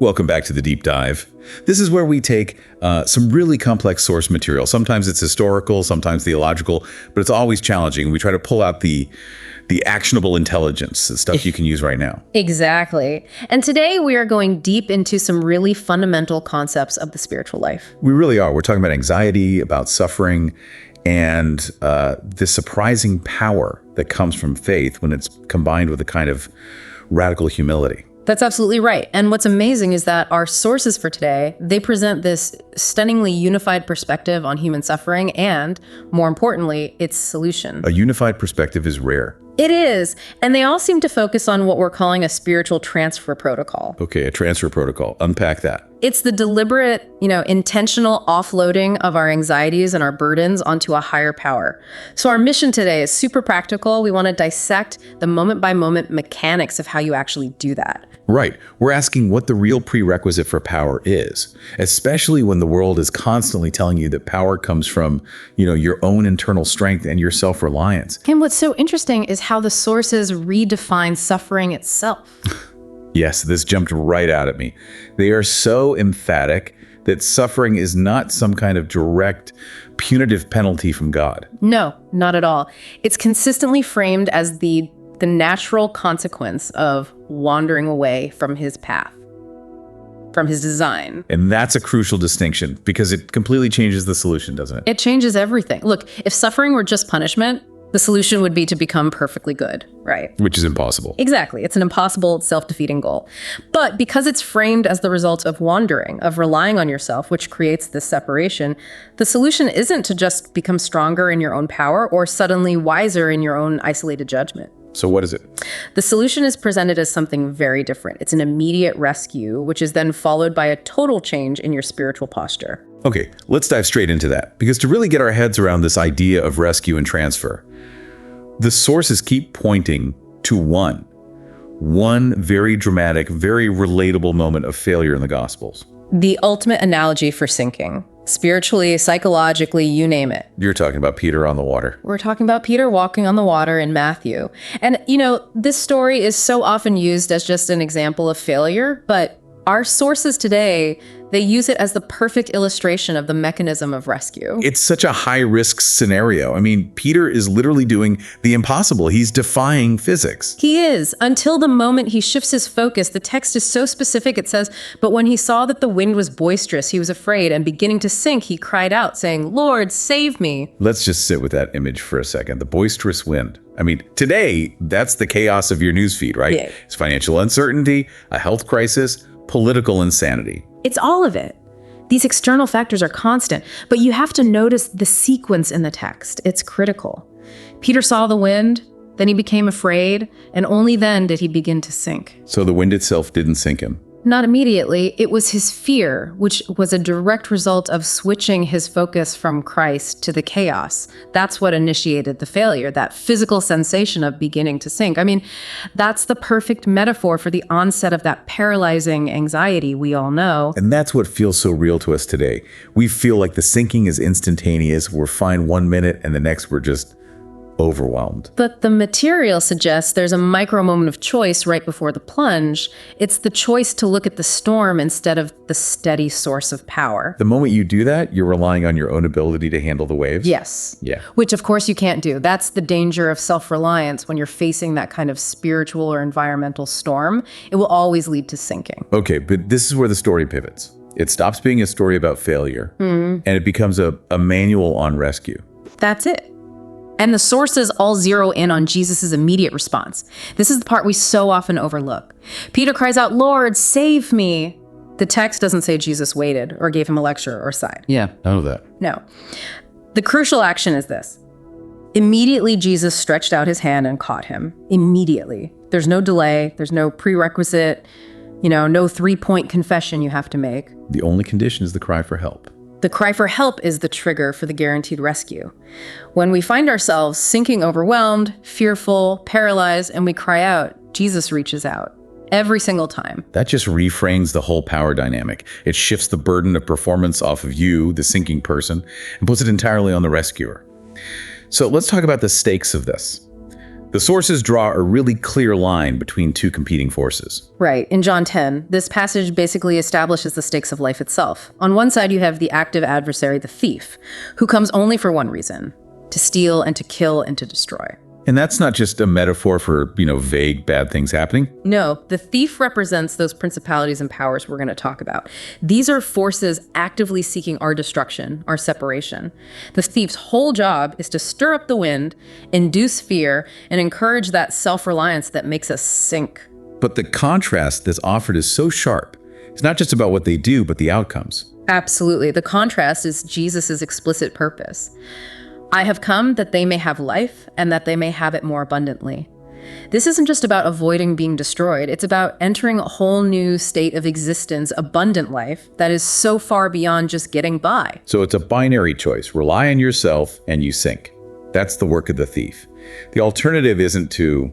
Welcome back to the Deep Dive. This is where we take some really complex source material. Sometimes it's historical, sometimes theological, but it's always challenging. We try to pull out the actionable intelligence, the stuff you can use right now. Exactly. And today we are going deep into some really fundamental concepts of the spiritual life. We really are. We're talking about anxiety, about suffering, and the surprising power that comes from faith when it's combined with a kind of radical humility. That's absolutely right. And what's amazing is that our sources for today, they present this stunningly unified perspective on human suffering and, more importantly, its solution. A unified perspective is rare. It is. And they all seem to focus on what we're calling a spiritual transfer protocol. Okay, a transfer protocol. Unpack that. It's the deliberate, intentional offloading of our anxieties and our burdens onto a higher power. So our mission today is super practical. We want to dissect the moment-by-moment mechanics of how you actually do that. Right. We're asking what the real prerequisite for power is, especially when the world is constantly telling you that power comes from, your own internal strength and your self-reliance. And what's so interesting is how the sources redefine suffering itself. Yes, this jumped right out at me. They are so emphatic that suffering is not some kind of direct punitive penalty from God. No, not at all. It's consistently framed as the natural consequence of wandering away from his path, from his design. And that's a crucial distinction because it completely changes the solution, doesn't it? It changes everything. Look, if suffering were just punishment, the solution would be to become perfectly good, right? Which is impossible. Exactly. It's an impossible, self-defeating goal. But because it's framed as the result of wandering, of relying on yourself, which creates this separation, the solution isn't to just become stronger in your own power or suddenly wiser in your own isolated judgment. So what is it? The solution is presented as something very different. It's an immediate rescue, which is then followed by a total change in your spiritual posture. Okay, let's dive straight into that. Because to really get our heads around this idea of rescue and transfer, the sources keep pointing to one very dramatic, very relatable moment of failure in the Gospels. The ultimate analogy for sinking. Spiritually, psychologically, you name it. You're talking about Peter on the water. We're talking about Peter walking on the water in Matthew. And, this story is so often used as just an example of failure, but our sources today, they use it as the perfect illustration of the mechanism of rescue. It's such a high-risk scenario. I mean, Peter is literally doing the impossible. He's defying physics. He is. Until the moment he shifts his focus, the text is so specific. It says, "But when he saw that the wind was boisterous, he was afraid, and beginning to sink, he cried out, saying, 'Lord, save me.'" Let's just sit with that image for a second. The boisterous wind. I mean, today, that's the chaos of your newsfeed, right? Yeah. It's financial uncertainty, a health crisis, political insanity. It's all of it. These external factors are constant, but you have to notice the sequence in the text. It's critical. Peter saw the wind, then he became afraid, and only then did he begin to sink. So the wind itself didn't sink him. Not immediately. It was his fear, which was a direct result of switching his focus from Christ to the chaos. That's what initiated the failure, that physical sensation of beginning to sink. I mean, that's the perfect metaphor for the onset of that paralyzing anxiety we all know. And that's what feels so real to us today. We feel like the sinking is instantaneous. We're fine 1 minute and the next we're just overwhelmed. But the material suggests there's a micro moment of choice right before the plunge. It's the choice to look at the storm instead of the steady source of power. The moment you do that, you're relying on your own ability to handle the waves? Yes. Yeah. Which of course you can't do. That's the danger of self-reliance when you're facing that kind of spiritual or environmental storm. It will always lead to sinking. Okay, but this is where the story pivots. It stops being a story about failure, and it becomes a manual on rescue. That's it. And the sources all zero in on Jesus' immediate response. This is the part we so often overlook. Peter cries out, "Lord, save me." The text doesn't say Jesus waited or gave him a lecture or sighed. Yeah, none of that. No. The crucial action is this. Immediately, Jesus stretched out his hand and caught him. Immediately. There's no delay. There's no prerequisite, no 3-point confession you have to make. The only condition is the cry for help. The cry for help is the trigger for the guaranteed rescue. When we find ourselves sinking overwhelmed, fearful, paralyzed, and we cry out, Jesus reaches out. Every single time. That just reframes the whole power dynamic. It shifts the burden of performance off of you, the sinking person, and puts it entirely on the rescuer. So let's talk about the stakes of this. The sources draw a really clear line between two competing forces. Right. In John 10, this passage basically establishes the stakes of life itself. On one side, you have the active adversary, the thief, who comes only for one reason: to steal and to kill and to destroy. And that's not just a metaphor for, vague bad things happening. No, the thief represents those principalities and powers we're going to talk about. These are forces actively seeking our destruction, our separation. The thief's whole job is to stir up the wind, induce fear, and encourage that self-reliance that makes us sink. But the contrast that's offered is so sharp. It's not just about what they do, but the outcomes. Absolutely. The contrast is Jesus' explicit purpose. I have come that they may have life and that they may have it more abundantly. This isn't just about avoiding being destroyed. It's about entering a whole new state of existence, abundant life, that is so far beyond just getting by. So it's a binary choice. Rely on yourself and you sink. That's the work of the thief. The alternative isn't to,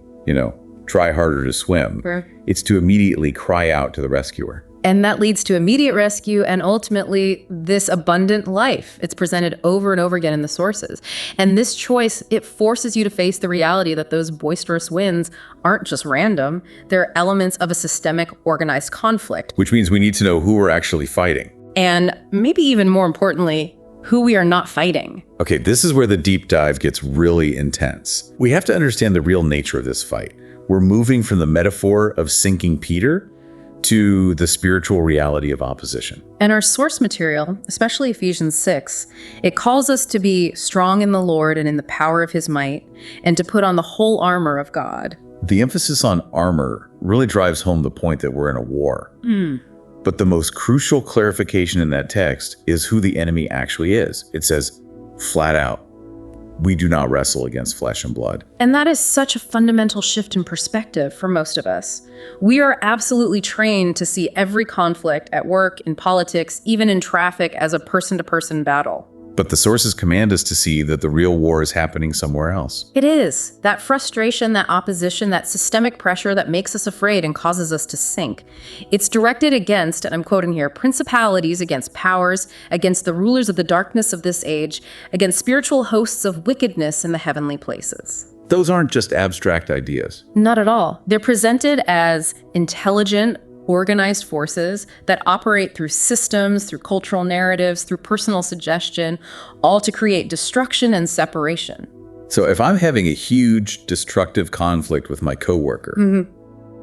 try harder to swim. Sure. It's to immediately cry out to the rescuer. And that leads to immediate rescue and ultimately this abundant life. It's presented over and over again in the sources. And this choice, it forces you to face the reality that those boisterous winds aren't just random. They're elements of a systemic, organized conflict. Which means we need to know who we're actually fighting. And maybe even more importantly, who we are not fighting. Okay, this is where the deep dive gets really intense. We have to understand the real nature of this fight. We're moving from the metaphor of sinking Peter to the spiritual reality of opposition. And our source material, especially Ephesians 6, it calls us to be strong in the Lord and in the power of his might, and to put on the whole armor of God. The emphasis on armor really drives home the point that we're in a war. But the most crucial clarification in that text is who the enemy actually is. It says, flat out, we do not wrestle against flesh and blood. And that is such a fundamental shift in perspective for most of us. We are absolutely trained to see every conflict at work, in politics, even in traffic as a person-to-person battle. But the sources command us to see that the real war is happening somewhere else. It is. That frustration, that opposition, that systemic pressure that makes us afraid and causes us to sink. It's directed against, and I'm quoting here, principalities, against powers, against the rulers of the darkness of this age, against spiritual hosts of wickedness in the heavenly places. Those aren't just abstract ideas. Not at all. They're presented as intelligent, organized forces that operate through systems, through cultural narratives, through personal suggestion, all to create destruction and separation. So if I'm having a huge destructive conflict with my coworker,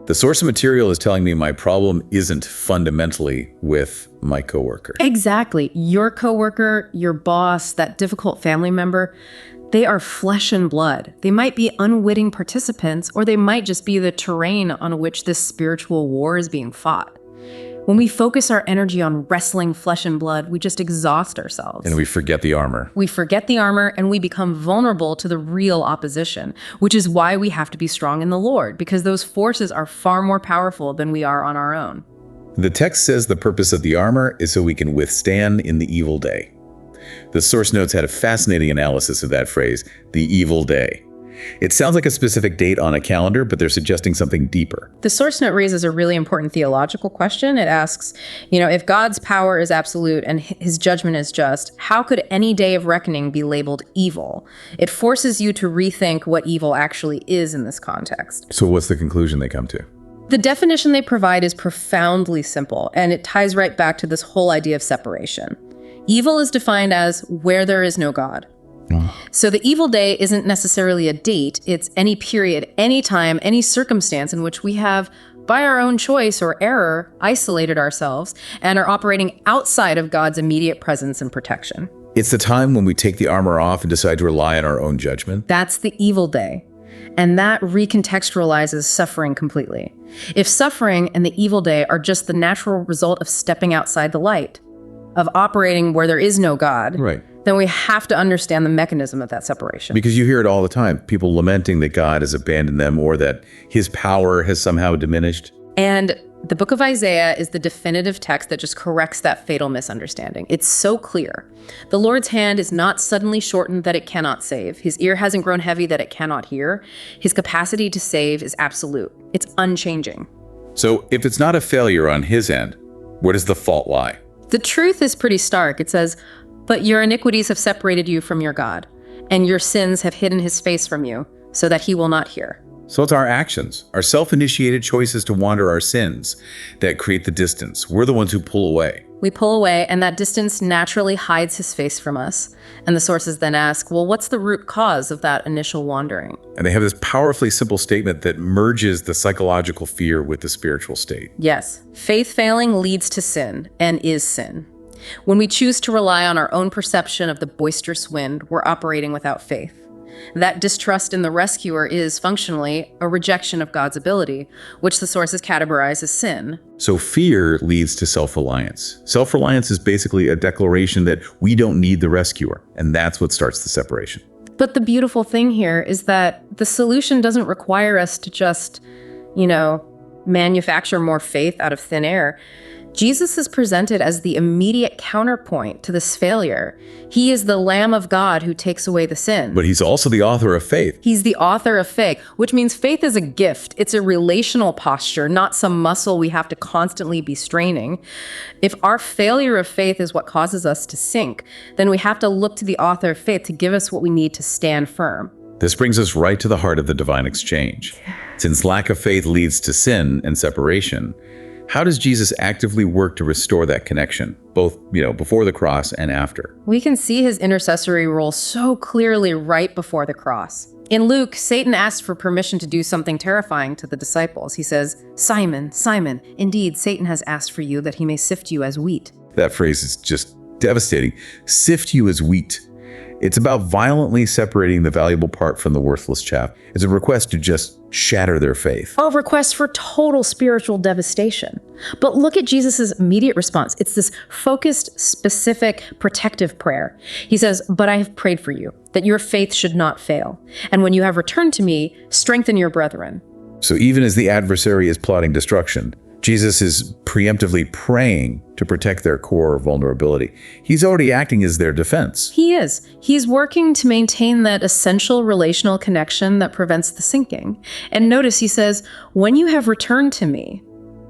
the source of material is telling me my problem isn't fundamentally with my coworker. Exactly. Your coworker, your boss, that difficult family member, they are flesh and blood. They might be unwitting participants, or they might just be the terrain on which this spiritual war is being fought. When we focus our energy on wrestling flesh and blood, we just exhaust ourselves. And we forget the armor. We forget the armor and we become vulnerable to the real opposition, which is why we have to be strong in the Lord, because those forces are far more powerful than we are on our own. The text says the purpose of the armor is so we can withstand in the evil day. The source notes had a fascinating analysis of that phrase, the evil day. It sounds like a specific date on a calendar, but they're suggesting something deeper. The source note raises a really important theological question. It asks, if God's power is absolute and his judgment is just, how could any day of reckoning be labeled evil? It forces you to rethink what evil actually is in this context. So what's the conclusion they come to? The definition they provide is profoundly simple, and it ties right back to this whole idea of separation. Evil is defined as where there is no God. So the evil day isn't necessarily a date, it's any period, any time, any circumstance in which we have, by our own choice or error, isolated ourselves and are operating outside of God's immediate presence and protection. It's the time when we take the armor off and decide to rely on our own judgment. That's the evil day. And that recontextualizes suffering completely. If suffering and the evil day are just the natural result of stepping outside the light, of operating where there is no God, Right. then we have to understand the mechanism of that separation. Because you hear it all the time, people lamenting that God has abandoned them or that his power has somehow diminished. And the book of Isaiah is the definitive text that just corrects that fatal misunderstanding. It's so clear. The Lord's hand is not suddenly shortened that it cannot save. His ear hasn't grown heavy that it cannot hear. His capacity to save is absolute. It's unchanging. So if it's not a failure on his end, where does the fault lie? The truth is pretty stark. It says, "But your iniquities have separated you from your God, and your sins have hidden his face from you, so that he will not hear. So it's our actions, our self-initiated choices to wander our sins that create the distance. We're the ones who pull away. We pull away, and that distance naturally hides his face from us. And the sources then ask, well, what's the root cause of that initial wandering? And they have this powerfully simple statement that merges the psychological fear with the spiritual state. Yes, faith failing leads to sin and is sin. When we choose to rely on our own perception of the boisterous wind, we're operating without faith. That distrust in the rescuer is, functionally, a rejection of God's ability, which the sources categorize as sin. So fear leads to self-reliance. Self-reliance is basically a declaration that we don't need the rescuer, and that's what starts the separation. But the beautiful thing here is that the solution doesn't require us to just, manufacture more faith out of thin air. Jesus is presented as the immediate counterpoint to this failure. He is the Lamb of God who takes away the sin. But he's also the author of faith. He's the author of faith, which means faith is a gift. It's a relational posture, not some muscle we have to constantly be straining. If our failure of faith is what causes us to sink, then we have to look to the author of faith to give us what we need to stand firm. This brings us right to the heart of the divine exchange. Since lack of faith leads to sin and separation, how does Jesus actively work to restore that connection, both, before the cross and after? We can see his intercessory role so clearly right before the cross. In Luke, Satan asked for permission to do something terrifying to the disciples. He says, "Simon, Simon, indeed, Satan has asked for you that he may sift you as wheat." That phrase is just devastating. Sift you as wheat. It's about violently separating the valuable part from the worthless chaff. It's a request to just shatter their faith. A request for total spiritual devastation. But look at Jesus' immediate response. It's this focused, specific, protective prayer. He says, "But I have prayed for you, that your faith should not fail. And when you have returned to me, strengthen your brethren." So even as the adversary is plotting destruction, Jesus is preemptively praying to protect their core vulnerability. He's already acting as their defense. He is. He's working to maintain that essential relational connection that prevents the sinking. And notice he says, "When you have returned to me,"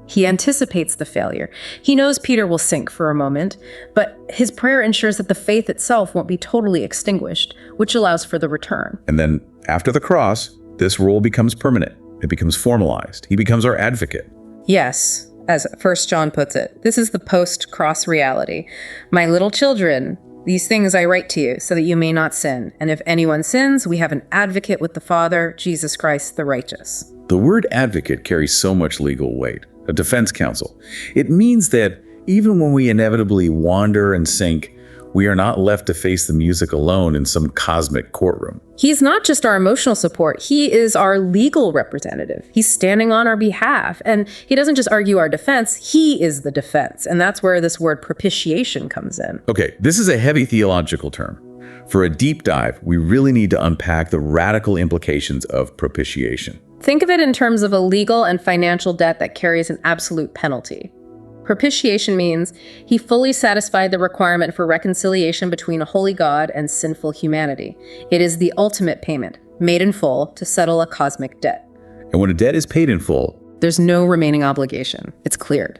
he anticipates the failure. He knows Peter will sink for a moment, but his prayer ensures that the faith itself won't be totally extinguished, which allows for the return. And then after the cross, this role becomes permanent. It becomes formalized. He becomes our advocate. Yes, as 1 John puts it, this is the post-cross reality. "My little children, these things I write to you so that you may not sin. And if anyone sins, we have an advocate with the Father, Jesus Christ the righteous." The word advocate carries so much legal weight. A defense counsel. It means that even when we inevitably wander and sink, we are not left to face the music alone in some cosmic courtroom. He's not just our emotional support, he is our legal representative. He's standing on our behalf, and he doesn't just argue our defense, he is the defense. And that's where this word propitiation comes in. Okay, this is a heavy theological term. For a deep dive, we really need to unpack the radical implications of propitiation. Think of it in terms of a legal and financial debt that carries an absolute penalty. Propitiation means he fully satisfied the requirement for reconciliation between a holy God and sinful humanity. It is the ultimate payment, made in full, to settle a cosmic debt. And when a debt is paid in full, there's no remaining obligation. It's cleared.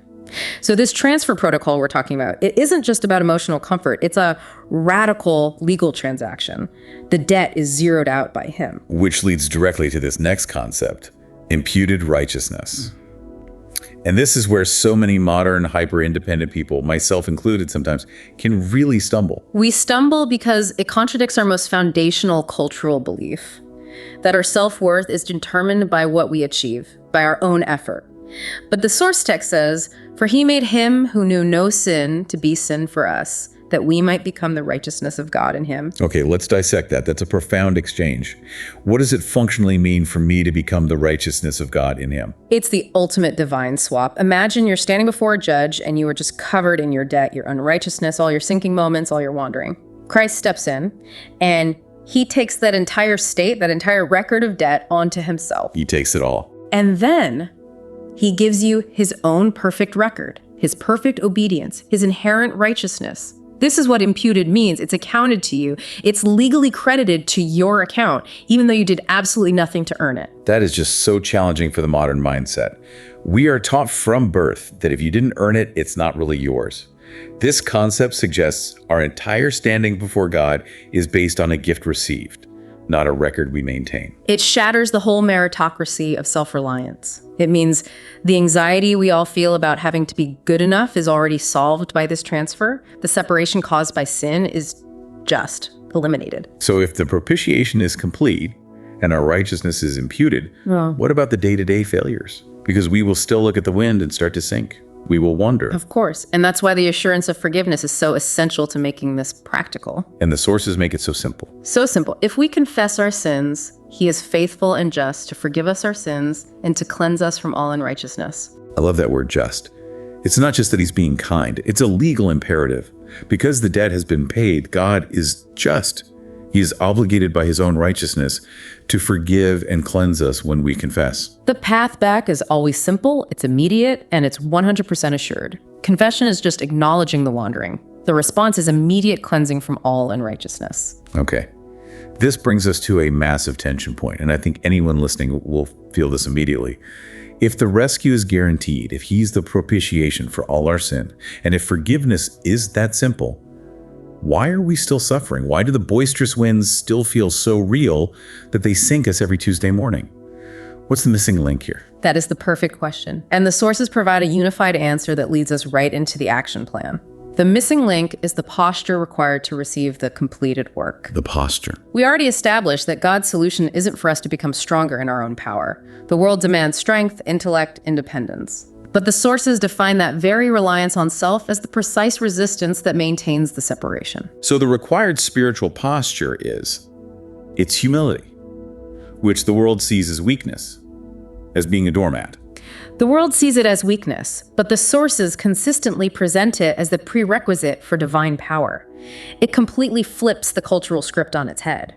So this transfer protocol we're talking about, it isn't just about emotional comfort. It's a radical legal transaction. The debt is zeroed out by him. Which leads directly to this next concept, imputed righteousness. And this is where so many modern, hyper-independent people, myself included sometimes, can really stumble. We stumble because it contradicts our most foundational cultural belief, that our self-worth is determined by what we achieve, by our own effort. But the source text says, "For he made him who knew no sin to be sin for us, that we might become the righteousness of God in him." Okay, let's dissect that. That's a profound exchange. What does it functionally mean for me to become the righteousness of God in him? It's the ultimate divine swap. Imagine you're standing before a judge and you are just covered in your debt, your unrighteousness, all your sinking moments, all your wandering. Christ steps in and he takes that entire state, that entire record of debt onto himself. He takes it all. And then he gives you his own perfect record, his perfect obedience, his inherent righteousness. This is what imputed means. It's accounted to you. It's legally credited to your account, even though you did absolutely nothing to earn it. That is just so challenging for the modern mindset. We are taught from birth that if you didn't earn it, it's not really yours. This concept suggests our entire standing before God is based on a gift received. not a record we maintain. It shatters the whole meritocracy of self-reliance. It means the anxiety we all feel about having to be good enough is already solved by this transfer. The separation caused by sin is just eliminated. So if the propitiation is complete and our righteousness is imputed, what about the day-to-day failures? Because we will still look at the wind and start to sink. We will wonder. Of course. And that's why the assurance of forgiveness is so essential to making this practical. And the sources make it so simple. So simple. If we confess our sins, he is faithful and just to forgive us our sins and to cleanse us from all unrighteousness. I love that word, just. It's not just that he's being kind. It's a legal imperative. Because the debt has been paid, God is just. He is obligated by his own righteousness to forgive and cleanse us when we confess. The path back is always simple, it's immediate, and it's 100% assured. Confession is just acknowledging the wandering. The response is immediate cleansing from all unrighteousness. Okay. This brings us to a massive tension point, and I think anyone listening will feel this immediately. If the rescue is guaranteed, if he's the propitiation for all our sin, and if forgiveness is that simple, why are we still suffering? Why do the boisterous winds still feel so real that they sink us every Tuesday morning? What's the missing link here? That is the perfect question. And the sources provide a unified answer that leads us right into the action plan. The missing link is the posture required to receive the completed work. The posture. We already established that God's solution isn't for us to become stronger in our own power. The world demands strength, intellect, independence. But the sources define that very reliance on self as the precise resistance that maintains the separation. So the required spiritual posture it's humility, which the world sees as weakness, as being a doormat. The world sees it as weakness, but the sources consistently present it as the prerequisite for divine power. It completely flips the cultural script on its head.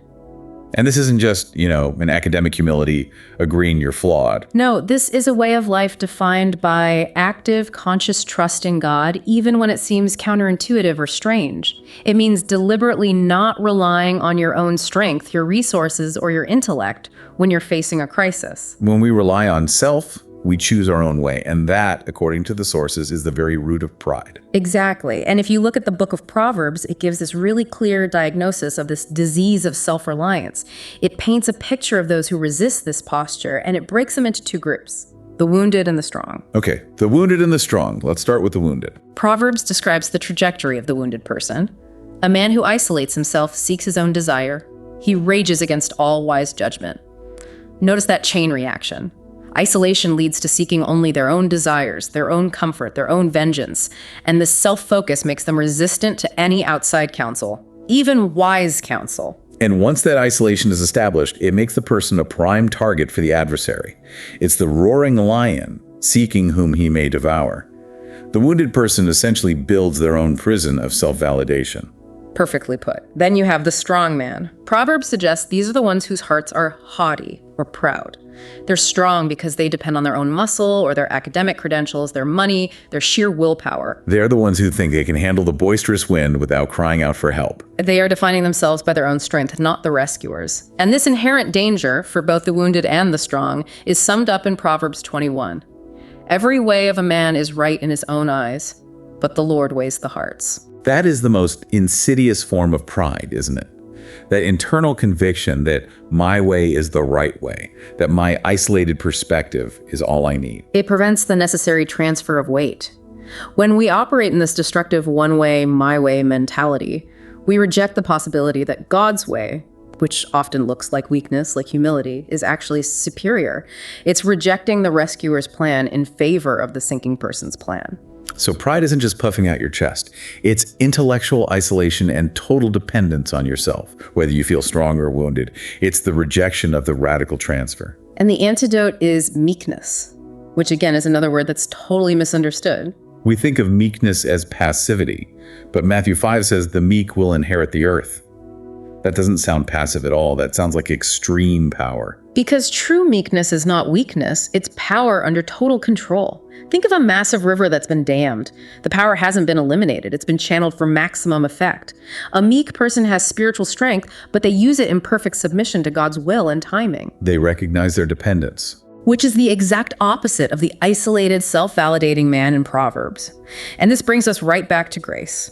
And this isn't just, an academic humility agreeing you're flawed. No, this is a way of life defined by active, conscious trust in God, even when it seems counterintuitive or strange. It means deliberately not relying on your own strength, your resources, or your intellect when you're facing a crisis. When we rely on self, we choose our own way, and that, according to the sources, is the very root of pride. Exactly. And if you look at the book of Proverbs, it gives this really clear diagnosis of this disease of self-reliance. It paints a picture of those who resist this posture, and it breaks them into two groups: the wounded and the strong. Okay, the wounded and the strong. Let's start with the wounded. Proverbs describes the trajectory of the wounded person. A man who isolates himself seeks his own desire. He rages against all wise judgment. Notice that chain reaction. Isolation leads to seeking only their own desires, their own comfort, their own vengeance, and this self-focus makes them resistant to any outside counsel, even wise counsel. And once that isolation is established, it makes the person a prime target for the adversary. It's the roaring lion seeking whom he may devour. The wounded person essentially builds their own prison of self-validation. Perfectly put. Then you have the strong man. Proverbs suggests these are the ones whose hearts are haughty or proud. They're strong because they depend on their own muscle or their academic credentials, their money, their sheer willpower. They're the ones who think they can handle the boisterous wind without crying out for help. They are defining themselves by their own strength, not the rescuers. And this inherent danger for both the wounded and the strong is summed up in Proverbs 21. Every way of a man is right in his own eyes, but the Lord weighs the hearts. That is the most insidious form of pride, isn't it? That internal conviction that my way is the right way, that my isolated perspective is all I need. It prevents the necessary transfer of weight. When we operate in this destructive one-way, my-way mentality, we reject the possibility that God's way, which often looks like weakness, like humility, is actually superior. It's rejecting the rescuer's plan in favor of the sinking person's plan. So pride isn't just puffing out your chest. It's intellectual isolation and total dependence on yourself, whether you feel strong or wounded. It's the rejection of the radical transfer. And the antidote is meekness, which again is another word that's totally misunderstood. We think of meekness as passivity, but Matthew 5 says the meek will inherit the earth. That doesn't sound passive at all. That sounds like extreme power. Because true meekness is not weakness, it's power under total control. Think of a massive river that's been dammed. The power hasn't been eliminated. It's been channeled for maximum effect. A meek person has spiritual strength, but they use it in perfect submission to God's will and timing. They recognize their dependence. Which is the exact opposite of the isolated, self-validating man in Proverbs. And this brings us right back to grace.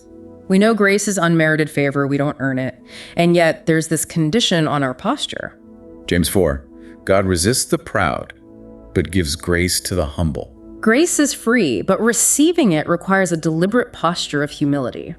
We know grace is unmerited favor, we don't earn it. And yet there's this condition on our posture. James 4, God resists the proud, but gives grace to the humble. Grace is free, but receiving it requires a deliberate posture of humility.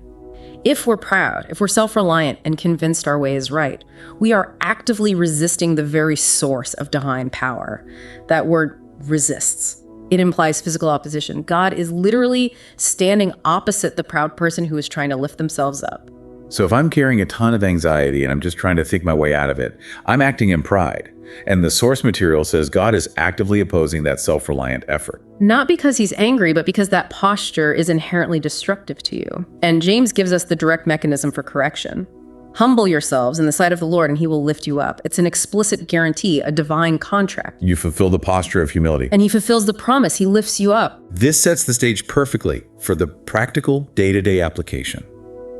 If we're proud, if we're self-reliant and convinced our way is right, we are actively resisting the very source of divine power. That word resists. It implies physical opposition. God is literally standing opposite the proud person who is trying to lift themselves up. So if I'm carrying a ton of anxiety and I'm just trying to think my way out of it, I'm acting in pride. And the source material says God is actively opposing that self-reliant effort. Not because he's angry, but because that posture is inherently destructive to you. And James gives us the direct mechanism for correction. Humble yourselves in the sight of the Lord, and he will lift you up. It's an explicit guarantee, a divine contract. You fulfill the posture of humility. And he fulfills the promise. He lifts you up. This sets the stage perfectly for the practical day-to-day application.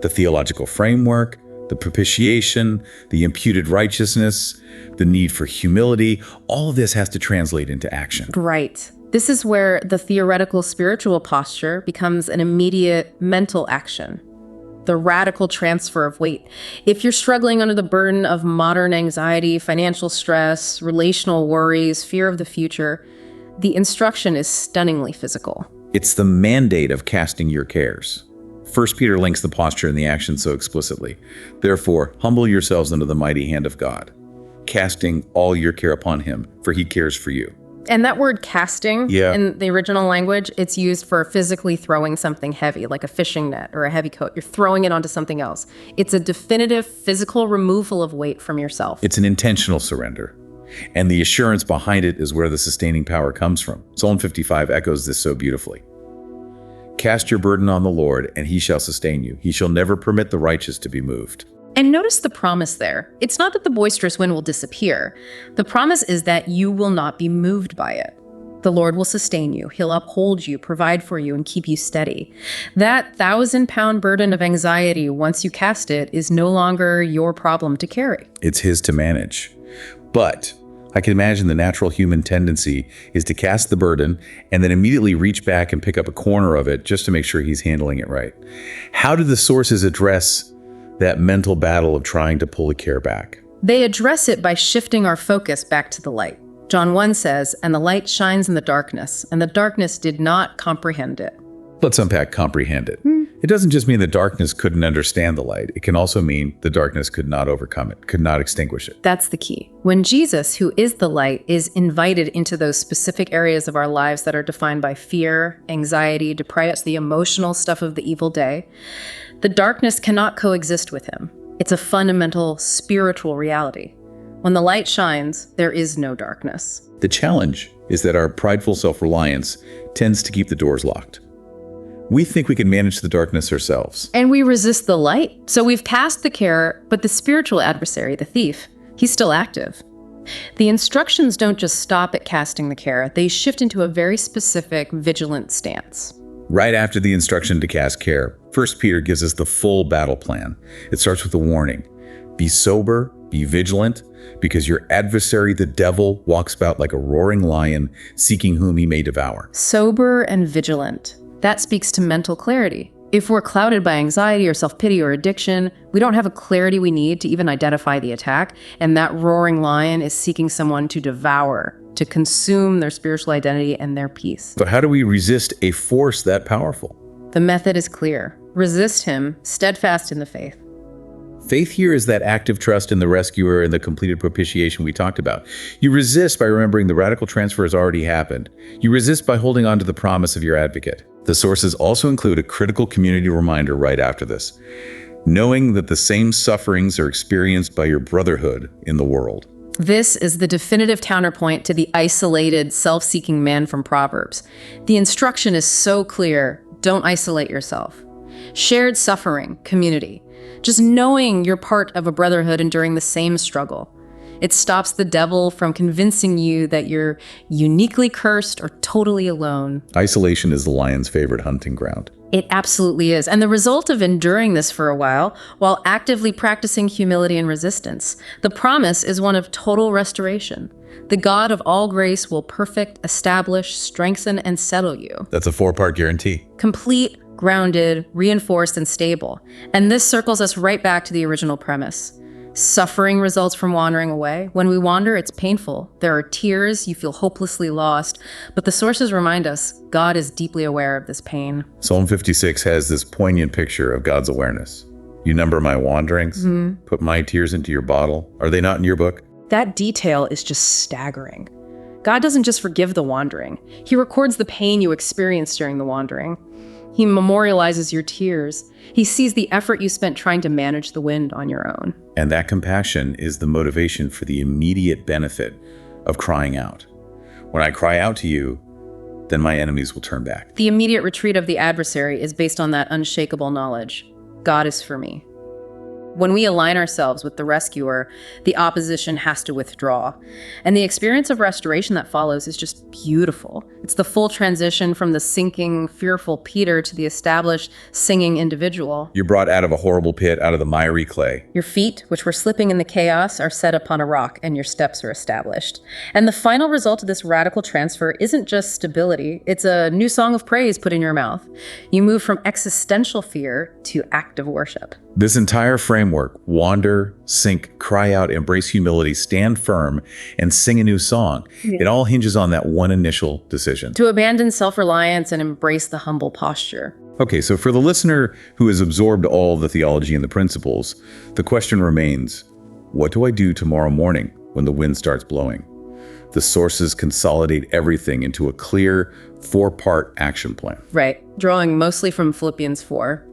The theological framework, the propitiation, the imputed righteousness, the need for humility, all of this has to translate into action. Right. This is where the theoretical spiritual posture becomes an immediate mental action. The radical transfer of weight. If you're struggling under the burden of modern anxiety, financial stress, relational worries, fear of the future, the instruction is stunningly physical. It's the mandate of casting your cares. 1 Peter links the posture and the action so explicitly. Therefore, humble yourselves under the mighty hand of God, casting all your care upon him, for he cares for you. And that word casting, in the original language, it's used for physically throwing something heavy, like a fishing net or a heavy coat. You're throwing it onto something else. It's a definitive physical removal of weight from yourself. It's an intentional surrender. And the assurance behind it is where the sustaining power comes from. Psalm 55 echoes this so beautifully. Cast your burden on the Lord, and he shall sustain you. He shall never permit the righteous to be moved. And notice the promise there. It's not that the boisterous wind will disappear. The promise is that you will not be moved by it. The Lord will sustain you. He'll uphold you, provide for you, and keep you steady. That 1,000-pound burden of anxiety, once you cast it, is no longer your problem to carry. It's his to manage. But I can imagine the natural human tendency is to cast the burden and then immediately reach back and pick up a corner of it just to make sure he's handling it right. How do the sources address that mental battle of trying to pull the care back? They address it by shifting our focus back to the light. John 1 says, "And the light shines in the darkness, and the darkness did not comprehend it." Let's unpack comprehend it. It doesn't just mean the darkness couldn't understand the light. It can also mean the darkness could not overcome it, could not extinguish it. That's the key. When Jesus, who is the light, is invited into those specific areas of our lives that are defined by fear, anxiety, depression, the emotional stuff of the evil day, the darkness cannot coexist with him. It's a fundamental spiritual reality. When the light shines, there is no darkness. The challenge is that our prideful self-reliance tends to keep the doors locked. We think we can manage the darkness ourselves. And we resist the light. So we've cast the care, but the spiritual adversary, the thief, he's still active. The instructions don't just stop at casting the care. They shift into a very specific, vigilant stance. Right after the instruction to cast care, 1 Peter gives us the full battle plan. It starts with a warning. Be sober, be vigilant, because your adversary, the devil, walks about like a roaring lion, seeking whom he may devour. Sober and vigilant. That speaks to mental clarity. If we're clouded by anxiety or self-pity or addiction, we don't have a clarity we need to even identify the attack, and that roaring lion is seeking someone to devour, to consume their spiritual identity and their peace. So how do we resist a force that powerful? The method is clear. Resist him, steadfast in the faith. Faith here is that active trust in the rescuer and the completed propitiation we talked about. You resist by remembering the radical transfer has already happened. You resist by holding on to the promise of your advocate. The sources also include a critical community reminder right after this, knowing that the same sufferings are experienced by your brotherhood in the world. This is the definitive counterpoint to the isolated, self-seeking man from Proverbs. The instruction is so clear: don't isolate yourself. Shared suffering, community. Just knowing you're part of a brotherhood enduring the same struggle. It stops the devil from convincing you that you're uniquely cursed or totally alone. Isolation is the lion's favorite hunting ground. It absolutely is. And the result of enduring this for a while actively practicing humility and resistance, the promise is one of total restoration. The God of all grace will perfect, establish, strengthen, and settle you. That's a 4-part guarantee. Complete, grounded, reinforced, and stable. And this circles us right back to the original premise. Suffering results from wandering away. When we wander, it's painful. There are tears, you feel hopelessly lost, but the sources remind us God is deeply aware of this pain. Psalm 56 has this poignant picture of God's awareness. You number my wanderings, put my tears into your bottle. Are they not in your book? That detail is just staggering. God doesn't just forgive the wandering. He records the pain you experienced during the wandering. He memorializes your tears. He sees the effort you spent trying to manage the wind on your own. And that compassion is the motivation for the immediate benefit of crying out. When I cry out to you, then my enemies will turn back. The immediate retreat of the adversary is based on that unshakable knowledge. God is for me. When we align ourselves with the rescuer, the opposition has to withdraw. And the experience of restoration that follows is just beautiful. It's the full transition from the sinking, fearful Peter to the established, singing individual. You're brought out of a horrible pit, out of the miry clay. Your feet, which were slipping in the chaos, are set upon a rock, and your steps are established. And the final result of this radical transfer isn't just stability. It's a new song of praise put in your mouth. You move from existential fear to active worship. This entire framework, wander, sink, cry out, embrace humility, stand firm, and sing a new song, it all hinges on that one initial decision. To abandon self-reliance and embrace the humble posture. Okay, so for the listener who has absorbed all the theology and the principles, the question remains, what do I do tomorrow morning when the wind starts blowing? The sources consolidate everything into a clear 4-part action plan. Right, drawing mostly from Philippians 4.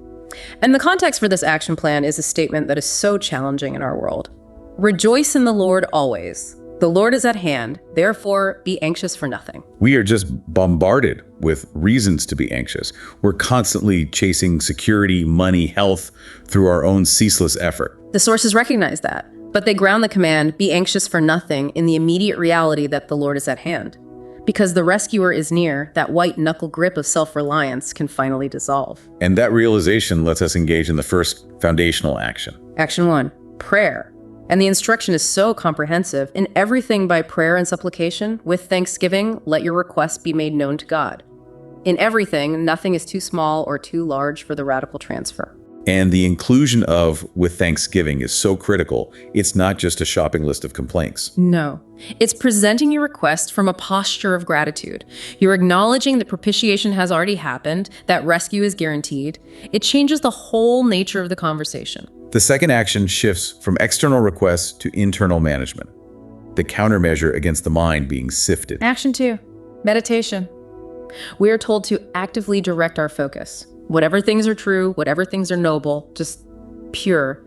And the context for this action plan is a statement that is so challenging in our world. Rejoice in the Lord always. The Lord is at hand, therefore be anxious for nothing. We are just bombarded with reasons to be anxious. We're constantly chasing security, money, health through our own ceaseless effort. The sources recognize that, but they ground the command, be anxious for nothing, in the immediate reality that the Lord is at hand. Because the rescuer is near, that white knuckle grip of self-reliance can finally dissolve. And that realization lets us engage in the first foundational action. Action 1, prayer. And the instruction is so comprehensive. In everything by prayer and supplication, with thanksgiving, let your requests be made known to God. In everything, nothing is too small or too large for the radical transfer. And the inclusion of with thanksgiving is so critical. It's not just a shopping list of complaints. No. It's presenting your request from a posture of gratitude. You're acknowledging that propitiation has already happened, that rescue is guaranteed. It changes the whole nature of the conversation. The second action shifts from external requests to internal management, the countermeasure against the mind being sifted. Action 2, meditation. We are told to actively direct our focus. Whatever things are true, whatever things are noble, just pure,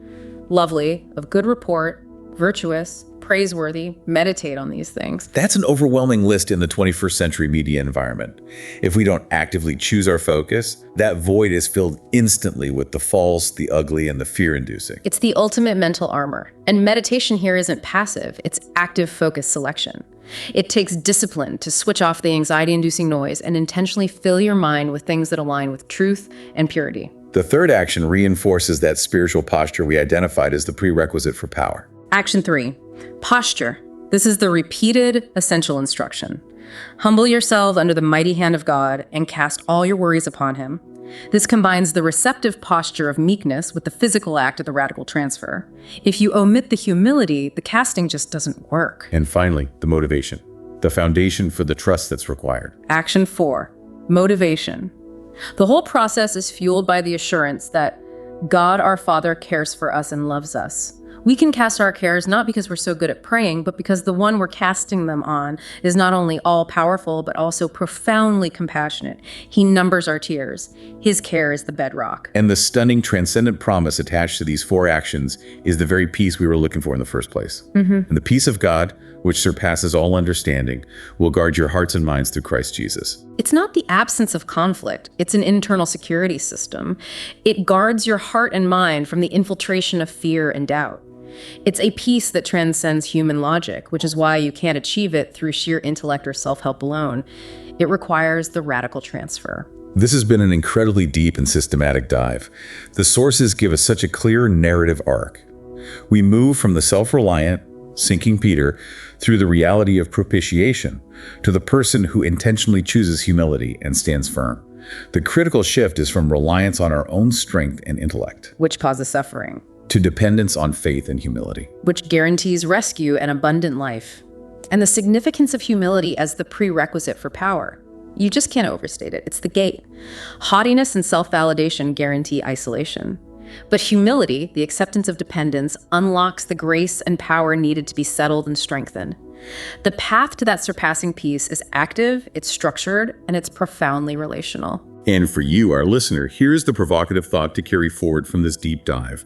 lovely, of good report, virtuous, praiseworthy, meditate on these things. That's an overwhelming list in the 21st century media environment. If we don't actively choose our focus, that void is filled instantly with the false, the ugly, and the fear-inducing. It's the ultimate mental armor. And meditation here isn't passive, it's active focus selection. It takes discipline to switch off the anxiety-inducing noise and intentionally fill your mind with things that align with truth and purity. The third action reinforces that spiritual posture we identified as the prerequisite for power. Action 3, posture. This is the repeated essential instruction. Humble yourself under the mighty hand of God and cast all your worries upon him. This combines the receptive posture of meekness with the physical act of the radical transfer. If you omit the humility, the casting just doesn't work. And finally, the motivation, the foundation for the trust that's required. Action 4, motivation. The whole process is fueled by the assurance that God our Father cares for us and loves us. We can cast our cares not because we're so good at praying, but because the one we're casting them on is not only all-powerful, but also profoundly compassionate. He numbers our tears. His care is the bedrock. And the stunning transcendent promise attached to these 4 actions is the very peace we were looking for in the first place. And the peace of God, which surpasses all understanding, will guard your hearts and minds through Christ Jesus. It's not the absence of conflict. It's an internal security system. It guards your heart and mind from the infiltration of fear and doubt. It's a peace that transcends human logic, which is why you can't achieve it through sheer intellect or self-help alone. It requires the radical transfer. This has been an incredibly deep and systematic dive. The sources give us such a clear narrative arc. We move from the self-reliant, sinking Peter through the reality of propitiation to the person who intentionally chooses humility and stands firm. The critical shift is from reliance on our own strength and intellect which causes suffering, to dependence on faith and humility. which guarantees rescue and abundant life. And the significance of humility as the prerequisite for power. You just can't overstate it. It's the gate. Haughtiness and self-validation guarantee isolation. But humility, the acceptance of dependence, unlocks the grace and power needed to be settled and strengthened. The path to that surpassing peace is active, it's structured, and it's profoundly relational. And for you, our listener, here's the provocative thought to carry forward from this deep dive.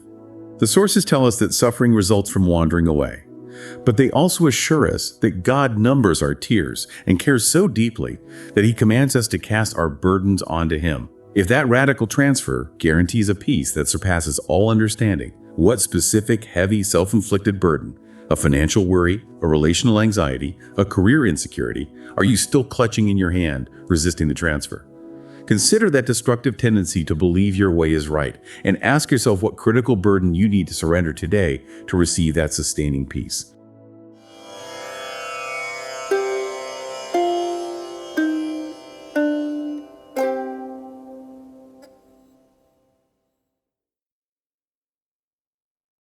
The sources tell us that suffering results from wandering away. But they also assure us that God numbers our tears and cares so deeply that He commands us to cast our burdens onto Him. If that radical transfer guarantees a peace that surpasses all understanding, what specific, heavy, self-inflicted burden, a financial worry, a relational anxiety, a career insecurity, are you still clutching in your hand, resisting the transfer? Consider that destructive tendency to believe your way is right, and ask yourself what critical burden you need to surrender today to receive that sustaining peace.